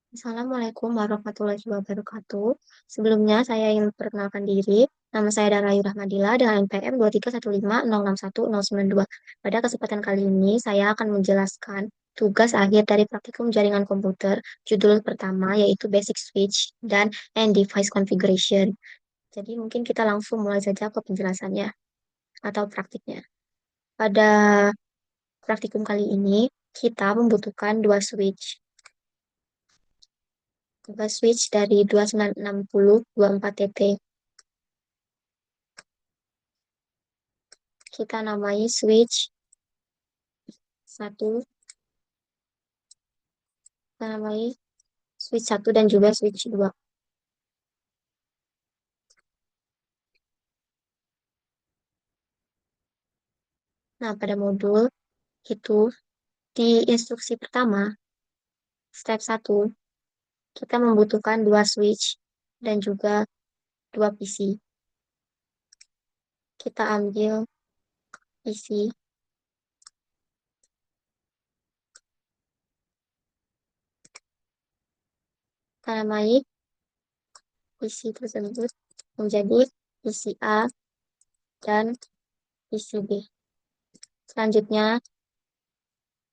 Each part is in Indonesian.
Assalamualaikum warahmatullahi wabarakatuh. Sebelumnya saya ingin memperkenalkan diri. Nama saya Darayu Rahmadila dengan NPM 231506192. Pada kesempatan kali ini, saya akan menjelaskan tugas akhir dari praktikum jaringan komputer. Judul pertama yaitu Basic Switch dan End Device Configuration. Jadi mungkin kita langsung mulai saja ke penjelasannya atau praktiknya. Pada praktikum kali ini, kita membutuhkan dua switch dari 2960 24TT. Kita namai switch satu, kita namai switch satu dan juga switch 2. Nah, pada modul itu di instruksi pertama, step satu, kita membutuhkan dua switch dan juga dua PC. Kita ambil PC, kita namai PC tersebut menjadi PC A dan PC B. Selanjutnya,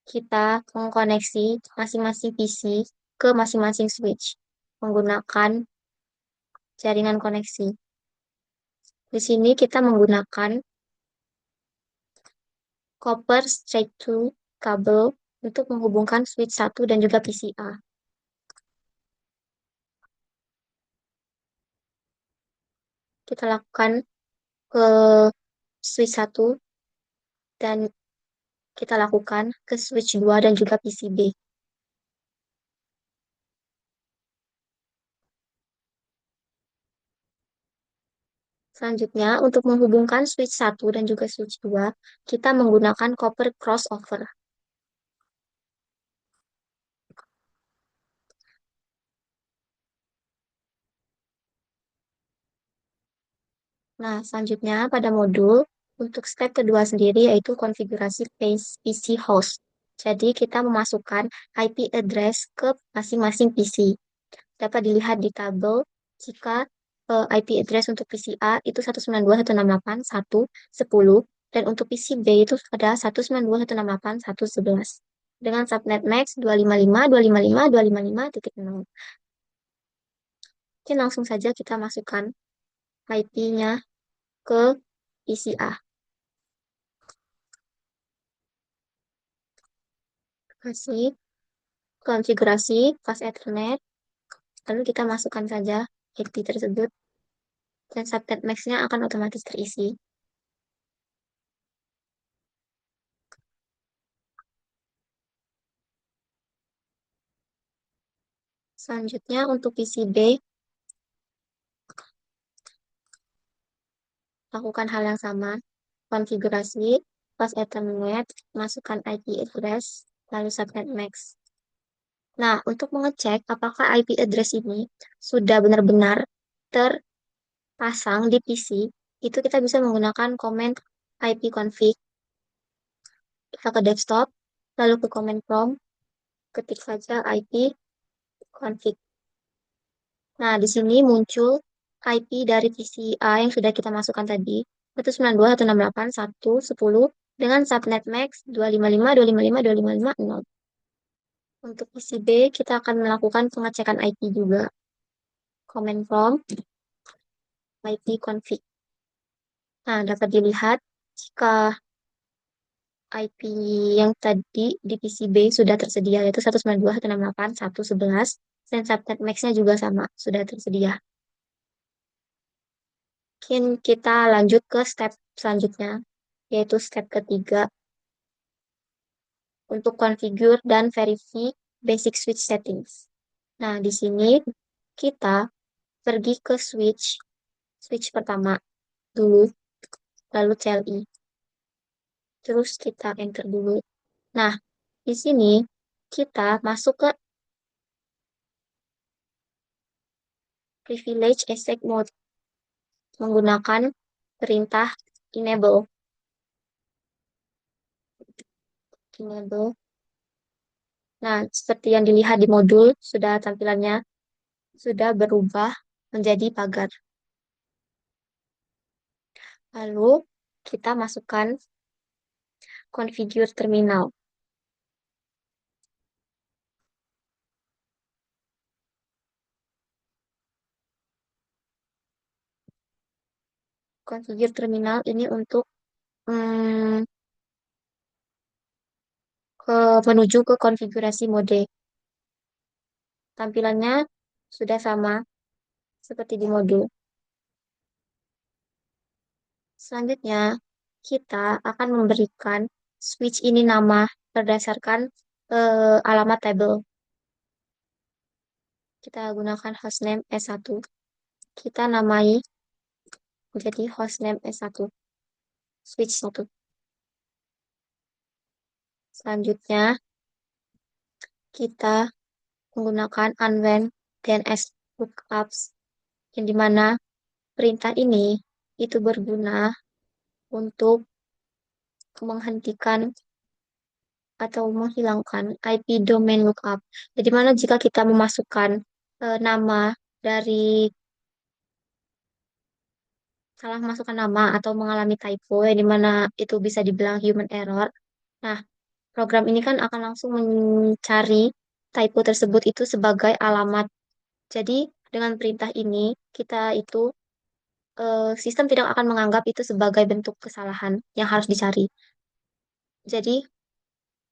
kita mengkoneksi masing-masing PC ke masing-masing switch menggunakan jaringan koneksi. Di sini kita menggunakan copper straight to kabel untuk menghubungkan switch satu dan juga PCA. Kita lakukan ke switch satu dan kita lakukan ke switch 2 dan juga PCB. Selanjutnya, untuk menghubungkan switch satu dan juga switch 2, kita menggunakan copper crossover. Nah, selanjutnya pada modul untuk step kedua sendiri yaitu konfigurasi PC host. Jadi kita memasukkan IP address ke masing-masing PC. Dapat dilihat di tabel jika IP address untuk PC A itu 192.168.1.10 dan untuk PC B itu ada 192.168.1.11 dengan subnet max 255.255.255.0. Oke, langsung saja kita masukkan IP-nya ke PC A. Kasih konfigurasi pas Ethernet, lalu kita masukkan saja IP tersebut dan subnet max-nya akan otomatis terisi. Selanjutnya untuk PCB, lakukan hal yang sama. Konfigurasi, pas Ethernet, masukkan IP address, lalu subnet max. Nah, untuk mengecek apakah IP address ini sudah benar-benar terpasang di PC, itu kita bisa menggunakan command ipconfig. Kita ke desktop, lalu ke command prompt, ketik saja ipconfig. Nah, di sini muncul IP dari PCA yang sudah kita masukkan tadi, 192.168.1.10 dengan subnet max 255.255.255.0. Untuk PCB, kita akan melakukan pengecekan IP juga. Command prompt, ipconfig. Nah, dapat dilihat jika IP yang tadi di PCB sudah tersedia, yaitu 192.168.1.11, dan subnet max-nya juga sama, sudah tersedia. Mungkin kita lanjut ke step selanjutnya, yaitu step ketiga untuk configure dan verify basic switch settings. Nah, di sini kita pergi ke switch pertama dulu, lalu CLI. Terus kita enter dulu. Nah, di sini kita masuk ke privilege exec mode menggunakan perintah enable. Enable. Nah, seperti yang dilihat di modul, sudah tampilannya sudah berubah menjadi pagar. Lalu kita masukkan configure terminal. Configure terminal ini untuk hmm, menuju ke konfigurasi mode. Tampilannya sudah sama seperti di modul. Selanjutnya, kita akan memberikan switch ini nama berdasarkan alamat tabel. Kita gunakan hostname S1. Kita namai menjadi hostname S1, switch 1. Selanjutnya, kita menggunakan unwend DNS lookups, yang dimana perintah ini itu berguna untuk menghentikan atau menghilangkan IP domain lookup. Jadi mana jika kita memasukkan nama dari salah masukkan nama atau mengalami typo yang dimana itu bisa dibilang human error. Nah, program ini kan akan langsung mencari typo tersebut itu sebagai alamat. Jadi dengan perintah ini kita itu sistem tidak akan menganggap itu sebagai bentuk kesalahan yang harus dicari. Jadi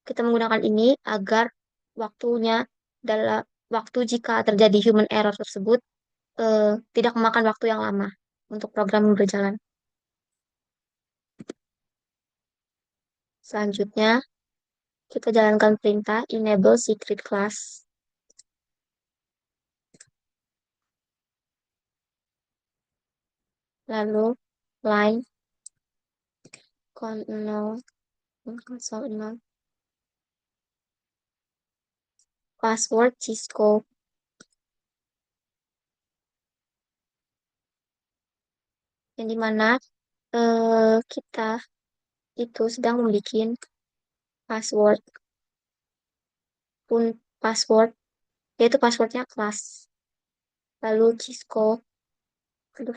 kita menggunakan ini agar waktunya dalam waktu jika terjadi human error tersebut tidak memakan waktu yang lama untuk program berjalan. Selanjutnya, kita jalankan perintah enable secret class. Lalu line console 0, password Cisco, yang dimana kita itu sedang membuat password pun password yaitu passwordnya kelas. Lalu Cisco, aduh,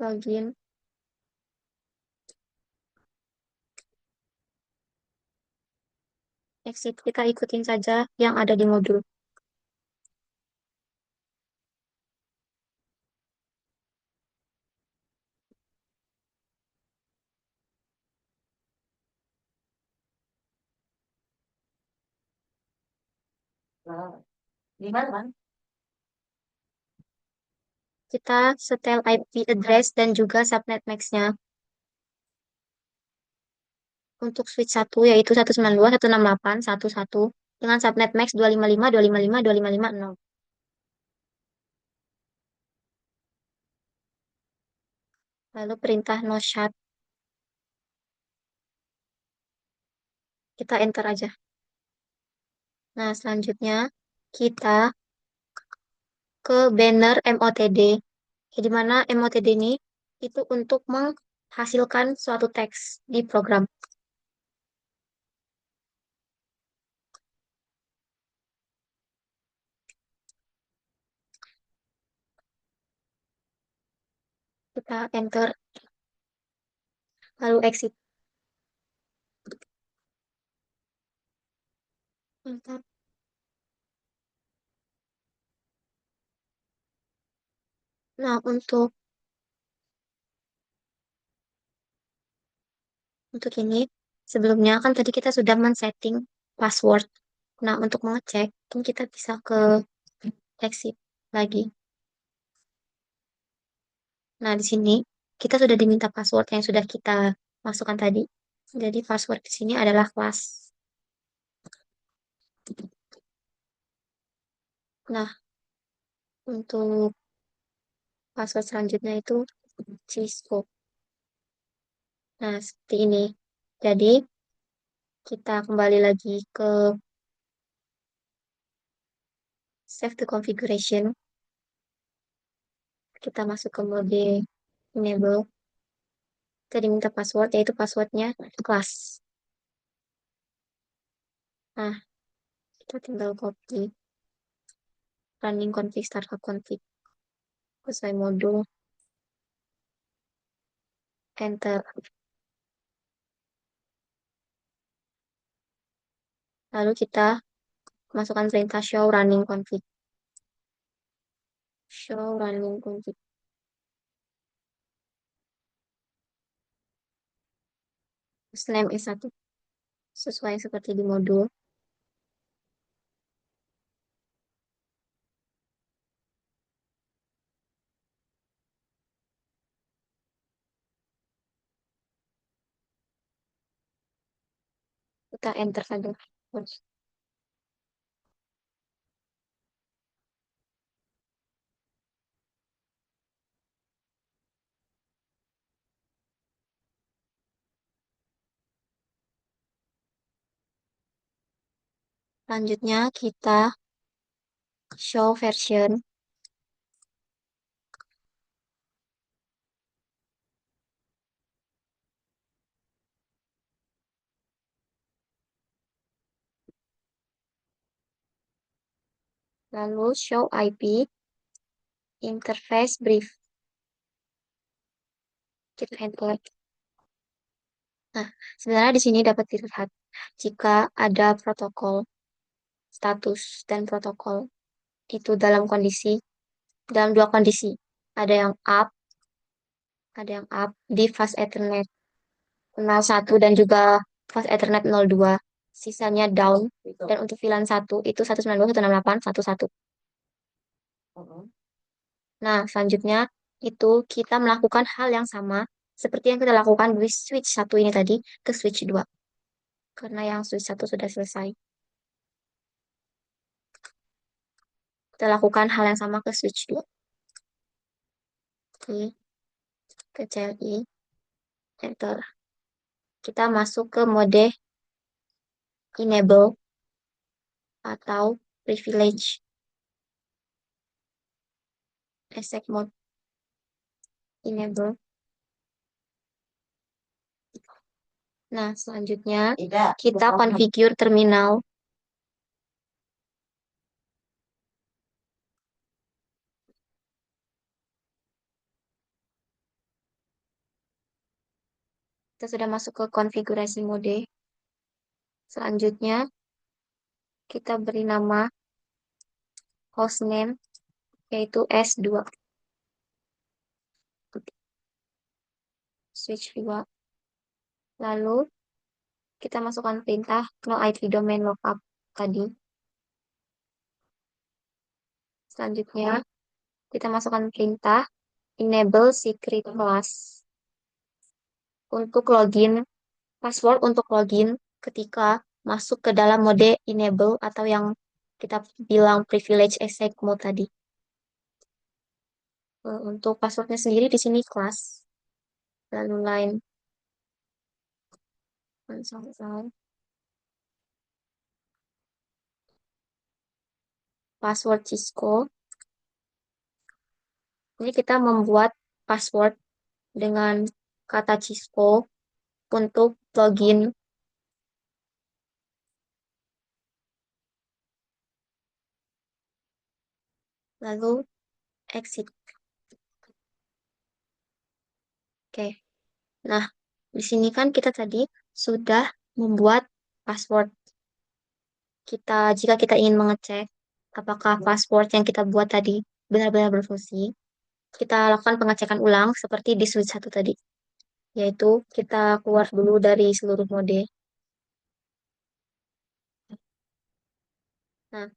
login, exit. Kita ikutin saja yang ada di modul. Kita setel IP address dan juga subnet max-nya. Untuk switch 1 yaitu 192.168.1.1 dengan subnet max 255.255.255.0. Lalu perintah no shut, kita enter aja. Nah, selanjutnya kita ke banner MOTD. Di mana MOTD ini itu untuk menghasilkan suatu teks di program. Kita enter, lalu exit. Enter. Nah, untuk ini, sebelumnya kan tadi kita sudah men-setting password. Nah, untuk mengecek, kan kita bisa ke exit lagi. Nah, di sini kita sudah diminta password yang sudah kita masukkan tadi. Jadi password di sini adalah kelas. Nah, untuk password selanjutnya itu Cisco. Nah, seperti ini. Jadi, kita kembali lagi ke save the configuration. Kita masuk ke mode enable. kita diminta password, yaitu passwordnya kelas. Nah, kita tinggal copy running config startup config sesuai modul, enter. Lalu kita masukkan perintah show running config. Show running config. Name S1 sesuai seperti di modul. Kita enter saja. Selanjutnya kita show version. Lalu show IP interface brief. Kita enter. Nah, sebenarnya di sini dapat dilihat jika ada protokol, status, dan protokol itu dalam dua kondisi. Ada yang up di fast Ethernet 01 dan juga fast Ethernet 02. Sisanya down. Dan untuk VLAN 1 itu 192.168.1.1. Nah, selanjutnya itu kita melakukan hal yang sama seperti yang kita lakukan di switch 1 ini tadi ke switch 2. Karena yang switch 1 sudah selesai. Kita lakukan hal yang sama ke switch 2. Oke, ke CLI, enter. Kita masuk ke mode enable atau privilege exec mode enable. Nah, selanjutnya kita configure terminal. Kita sudah masuk ke konfigurasi mode. Selanjutnya kita beri nama hostname yaitu S2. Switch 2. Lalu kita masukkan perintah no IP domain lookup tadi. Selanjutnya kita masukkan perintah enable secret class untuk login, password untuk login ketika masuk ke dalam mode enable atau yang kita bilang privilege exec mode tadi. Untuk passwordnya sendiri di sini class, lalu line password Cisco. Ini kita membuat password dengan kata Cisco untuk login. Lalu exit. Oke. Nah, di sini kan kita tadi sudah membuat password. Jika kita ingin mengecek apakah password yang kita buat tadi benar-benar berfungsi, kita lakukan pengecekan ulang seperti di switch 1 tadi. Yaitu kita keluar dulu dari seluruh mode. Nah,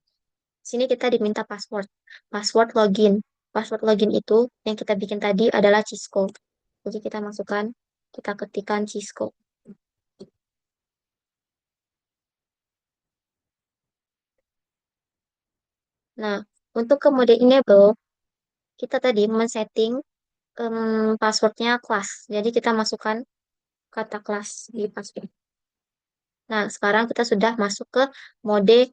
sini kita diminta password. Password login. Password login itu yang kita bikin tadi adalah Cisco. Jadi kita ketikkan Cisco. Nah, untuk ke mode enable, kita tadi men-setting passwordnya kelas. Jadi kita masukkan kata kelas di password. Nah, sekarang kita sudah masuk ke mode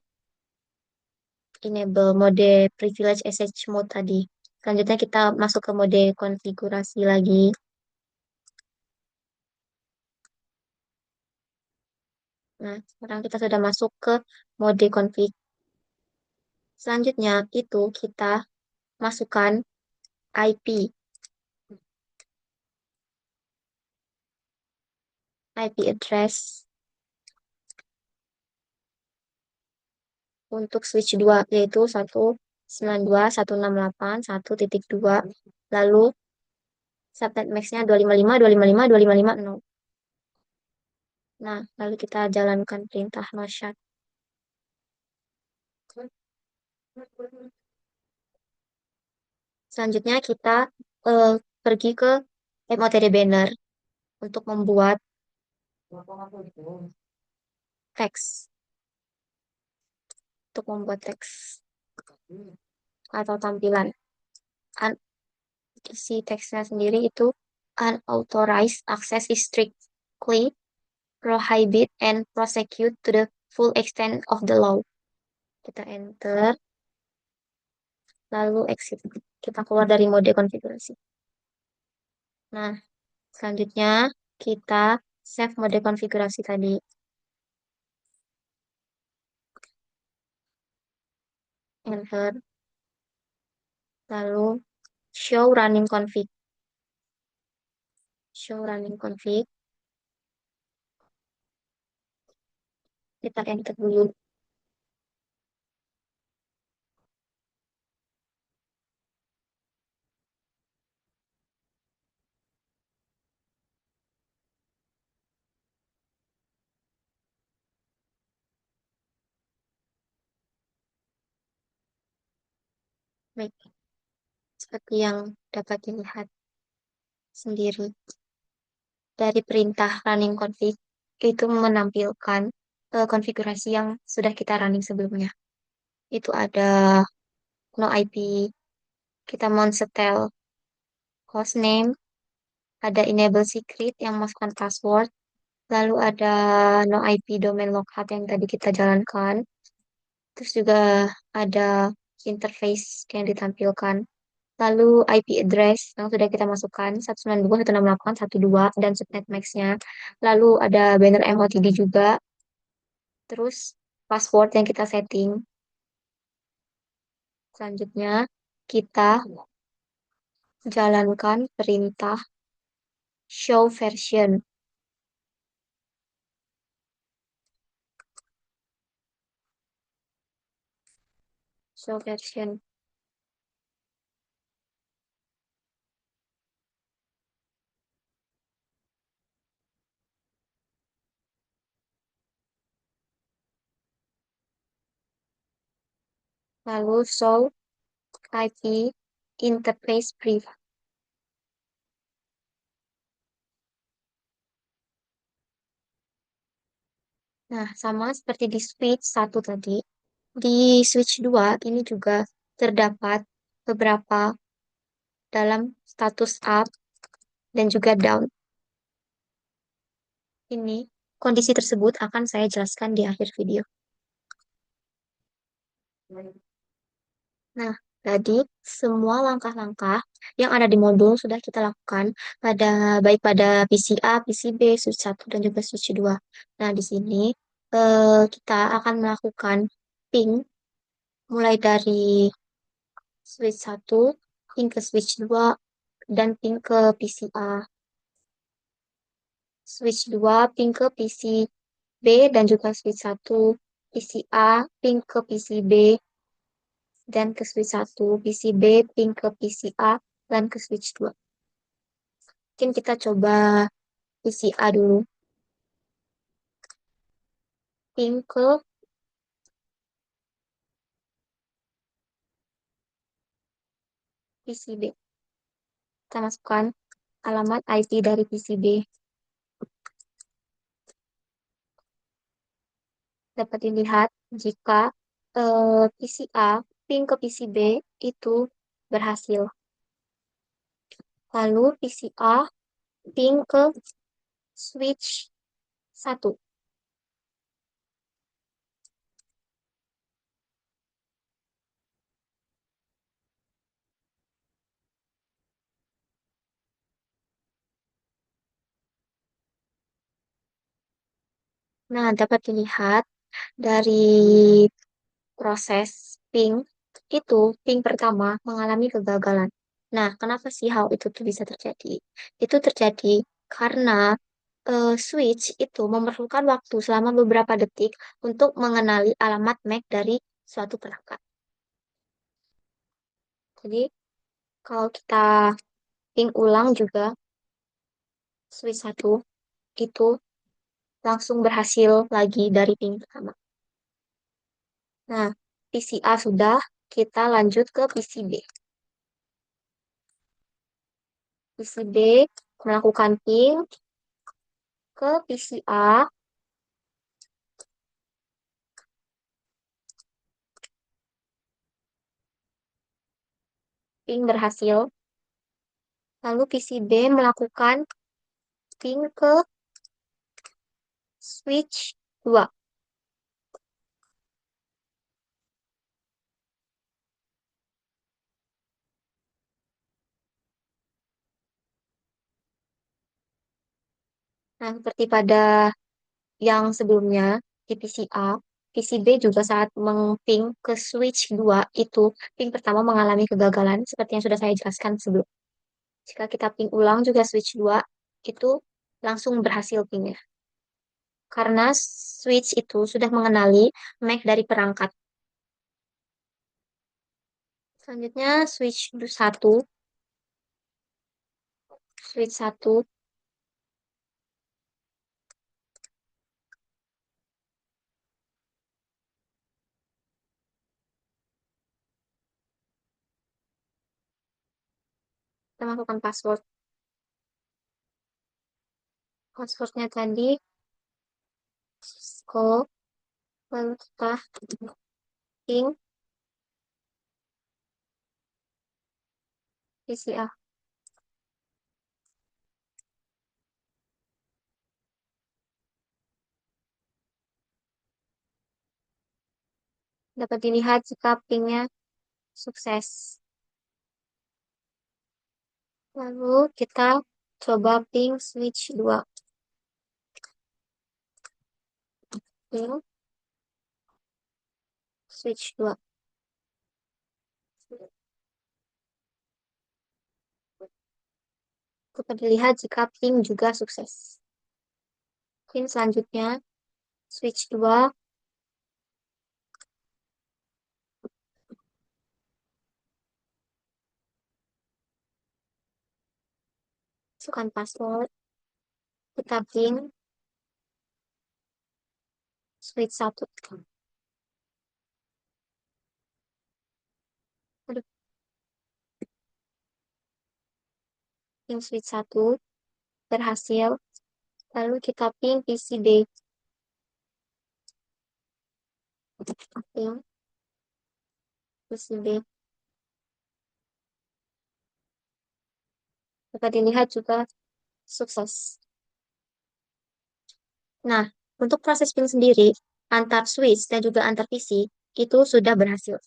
enable, mode privilege SH mode tadi. Selanjutnya kita masuk ke mode konfigurasi lagi. Nah, sekarang kita sudah masuk ke mode config. Selanjutnya itu kita masukkan IP address untuk switch 2 yaitu 192.168.1.2. Lalu subnet max-nya 255.255.255.0. Nah, lalu kita jalankan perintah no shut. Selanjutnya kita eh, pergi ke MOTD banner untuk membuat teks, teks atau tampilan. Un- isi teksnya sendiri itu unauthorized access is strictly prohibited and prosecute to the full extent of the law. Kita enter, lalu exit. Kita keluar dari mode konfigurasi. Nah, selanjutnya kita save mode konfigurasi tadi. Enter, lalu show running config. Show running config. Kita enter dulu. Baik, seperti yang dapat dilihat sendiri dari perintah running config itu menampilkan konfigurasi yang sudah kita running sebelumnya. Itu ada no IP, kita mau setel hostname, ada enable secret yang masukkan password, lalu ada no IP domain lockout yang tadi kita jalankan, terus juga ada interface yang ditampilkan. Lalu IP address yang sudah kita masukkan 192.168.1.2 dan subnet max-nya. Lalu ada banner MOTD juga. Terus password yang kita setting. Selanjutnya kita jalankan perintah show version. Show version. Lalu show IP interface brief. Nah, sama seperti di switch 1 tadi, di switch 2 ini juga terdapat beberapa dalam status up dan juga down. Ini kondisi tersebut akan saya jelaskan di akhir video. Nah, tadi semua langkah-langkah yang ada di modul sudah kita lakukan pada baik pada PCA, PCB, switch 1 dan juga switch 2. Nah, di sini kita akan melakukan ping mulai dari switch 1, ping ke switch 2 dan ping ke PCA. Switch 2 ping ke PCB dan juga switch 1 PCA ping ke PCB dan ke switch 1 PCB ping ke PCA dan ke switch 2. Mungkin kita coba PCA dulu. Ping ke PCB. Kita masukkan alamat IP dari PCB. Dapat dilihat jika PCA ping ke PCB itu berhasil. Lalu PCA ping ke switch 1. Nah, dapat dilihat dari proses ping itu, ping pertama mengalami kegagalan. Nah, kenapa sih hal itu tuh bisa terjadi? Itu terjadi karena switch itu memerlukan waktu selama beberapa detik untuk mengenali alamat MAC dari suatu perangkat. Jadi, kalau kita ping ulang juga switch satu itu langsung berhasil lagi dari ping pertama. Nah, PCA sudah, kita lanjut ke PCB. PCB melakukan ping ke PCA, ping berhasil. Lalu PCB melakukan ping ke switch 2. Nah, seperti pada yang sebelumnya di PCA, PCB juga saat meng-ping ke switch 2 itu, ping pertama mengalami kegagalan seperti yang sudah saya jelaskan sebelum. Jika kita ping ulang juga switch 2, itu langsung berhasil pingnya. Karena switch itu sudah mengenali MAC dari perangkat. Selanjutnya switch 1, kita masukkan password. Passwordnya tadi Cisco, lalu kita ping PCA. Dapat dilihat jika pingnya sukses. Lalu kita coba ping switch 2. Ping switch 2. Dapat dilihat jika ping juga sukses. Ping selanjutnya switch 2. Masukkan password. Kita ping switch 1. Aduh, ping switch 1 berhasil. Lalu kita ping PCB. Ping PCB. Dapat dilihat juga sukses. Nah, untuk proses ping sendiri, antar switch dan juga antar PC itu sudah berhasil.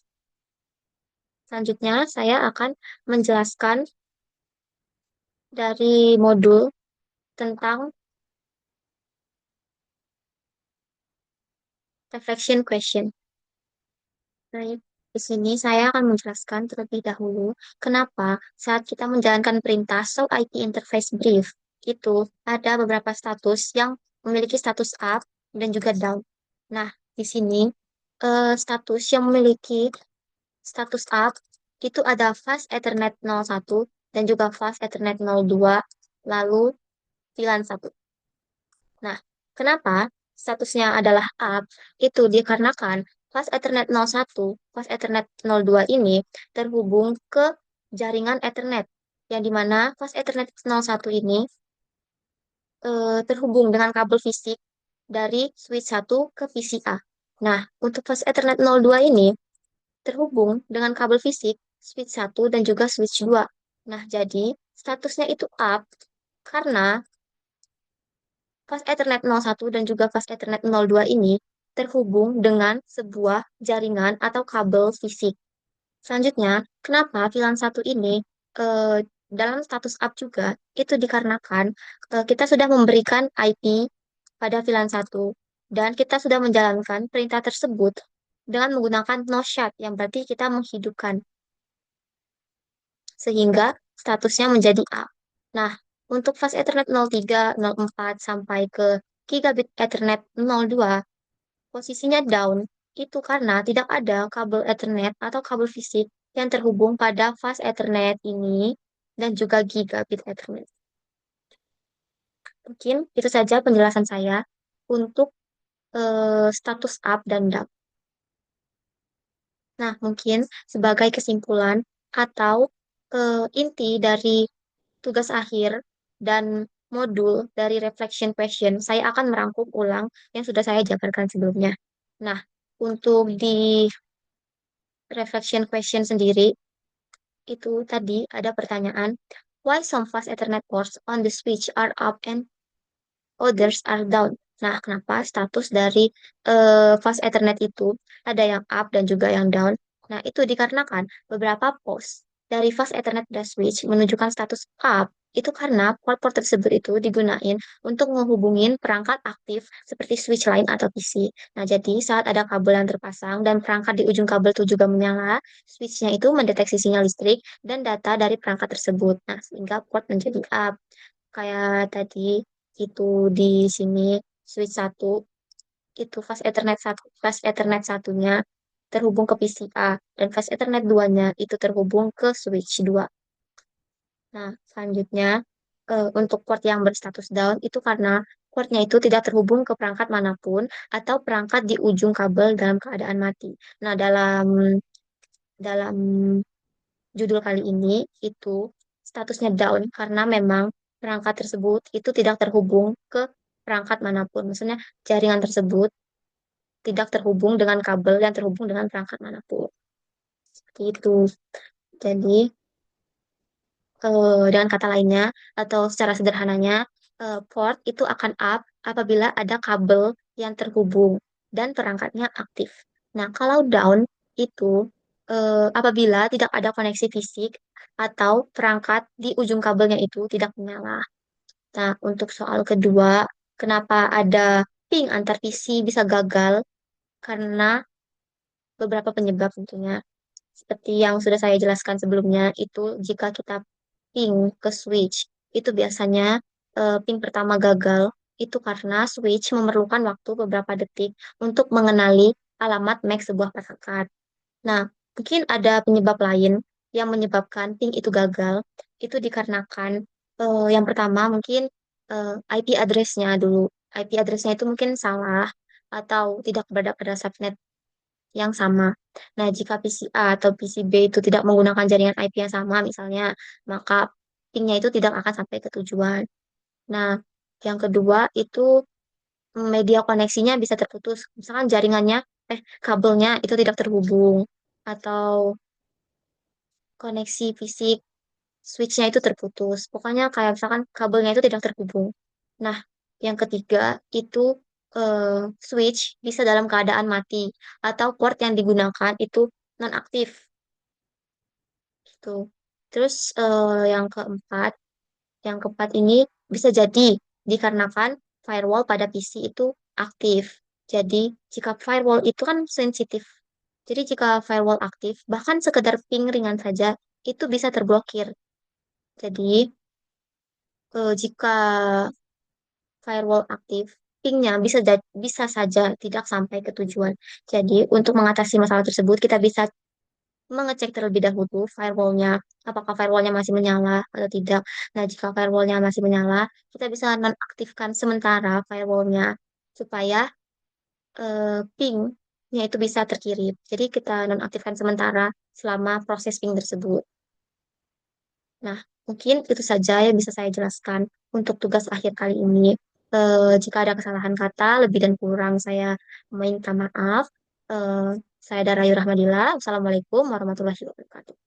Selanjutnya, saya akan menjelaskan dari modul tentang reflection question. Nah, di sini saya akan menjelaskan terlebih dahulu kenapa saat kita menjalankan perintah show IP interface brief itu ada beberapa status yang memiliki status up dan juga down. Nah, di sini status yang memiliki status up itu ada fast Ethernet 01 dan juga fast Ethernet 02, lalu VLAN 1. Nah, kenapa statusnya adalah up? Itu dikarenakan fast Ethernet 01, fast Ethernet 02 ini terhubung ke jaringan Ethernet, yang dimana fast Ethernet 01 ini terhubung dengan kabel fisik dari switch 1 ke PCA. Nah, untuk fast Ethernet 02 ini terhubung dengan kabel fisik switch 1 dan juga switch 2. Nah, jadi statusnya itu up karena fast Ethernet 01 dan juga fast Ethernet 02 ini terhubung dengan sebuah jaringan atau kabel fisik. Selanjutnya, kenapa VLAN 1 ini dalam status up juga? Itu dikarenakan kita sudah memberikan IP pada VLAN 1. Dan kita sudah menjalankan perintah tersebut dengan menggunakan no shot, yang berarti kita menghidupkan, sehingga statusnya menjadi A. Nah, untuk fast Ethernet 03, 04 sampai ke Gigabit Ethernet 02, posisinya down itu karena tidak ada kabel Ethernet atau kabel fisik yang terhubung pada fast Ethernet ini dan juga Gigabit Ethernet. Mungkin itu saja penjelasan saya untuk status up dan down. Nah, mungkin sebagai kesimpulan atau inti dari tugas akhir dan modul dari reflection question, saya akan merangkum ulang yang sudah saya jabarkan sebelumnya. Nah, untuk di reflection question sendiri, itu tadi ada pertanyaan, why some fast Ethernet ports on the switch are up and others are down? Nah, kenapa status dari fast Ethernet itu ada yang up dan juga yang down? Nah, itu dikarenakan beberapa pos dari fast Ethernet dan switch menunjukkan status up itu karena port-port tersebut itu digunakan untuk menghubungin perangkat aktif seperti switch lain atau PC. Nah, jadi saat ada kabel yang terpasang dan perangkat di ujung kabel itu juga menyala, switchnya itu mendeteksi sinyal listrik dan data dari perangkat tersebut. Nah, sehingga port menjadi up. Kayak tadi itu di sini switch satu itu fast Ethernet satunya terhubung ke PCA dan fast Ethernet duanya itu terhubung ke switch 2. Nah, selanjutnya untuk port yang berstatus down itu karena portnya itu tidak terhubung ke perangkat manapun atau perangkat di ujung kabel dalam keadaan mati. Nah, dalam dalam judul kali ini itu statusnya down karena memang perangkat tersebut itu tidak terhubung ke perangkat manapun. Maksudnya jaringan tersebut tidak terhubung dengan kabel yang terhubung dengan perangkat manapun. Seperti itu. Jadi, dengan kata lainnya, atau secara sederhananya, port itu akan up apabila ada kabel yang terhubung dan perangkatnya aktif. Nah, kalau down itu apabila tidak ada koneksi fisik atau perangkat di ujung kabelnya itu tidak menyala. Nah, untuk soal kedua, kenapa ada ping antar PC bisa gagal? Karena beberapa penyebab tentunya. Seperti yang sudah saya jelaskan sebelumnya, itu jika kita ping ke switch, itu biasanya ping pertama gagal, itu karena switch memerlukan waktu beberapa detik untuk mengenali alamat MAC sebuah perangkat. Nah, mungkin ada penyebab lain yang menyebabkan ping itu gagal, itu dikarenakan yang pertama mungkin IP address-nya dulu. IP address-nya itu mungkin salah atau tidak berada pada subnet yang sama. Nah, jika PCA atau PCB itu tidak menggunakan jaringan IP yang sama, misalnya, maka pingnya itu tidak akan sampai ke tujuan. Nah, yang kedua itu media koneksinya bisa terputus. Misalkan kabelnya itu tidak terhubung, atau koneksi fisik switchnya itu terputus. Pokoknya kayak misalkan kabelnya itu tidak terhubung. Nah, yang ketiga itu switch bisa dalam keadaan mati atau port yang digunakan itu non-aktif gitu. Terus yang keempat ini bisa jadi dikarenakan firewall pada PC itu aktif. Jadi jika firewall itu kan sensitif. Jadi jika firewall aktif, bahkan sekedar ping ringan saja itu bisa terblokir. Jadi jika firewall aktif, pingnya bisa saja tidak sampai ke tujuan. Jadi, untuk mengatasi masalah tersebut, kita bisa mengecek terlebih dahulu firewallnya, apakah firewallnya masih menyala atau tidak. Nah, jika firewallnya masih menyala, kita bisa nonaktifkan sementara firewallnya supaya pingnya itu bisa terkirim. Jadi, kita nonaktifkan sementara selama proses ping tersebut. Nah, mungkin itu saja yang bisa saya jelaskan untuk tugas akhir kali ini. Jika ada kesalahan kata, lebih dan kurang saya minta maaf. Eh, saya Dara Ayu Rahmadila. Wassalamualaikum warahmatullahi wabarakatuh.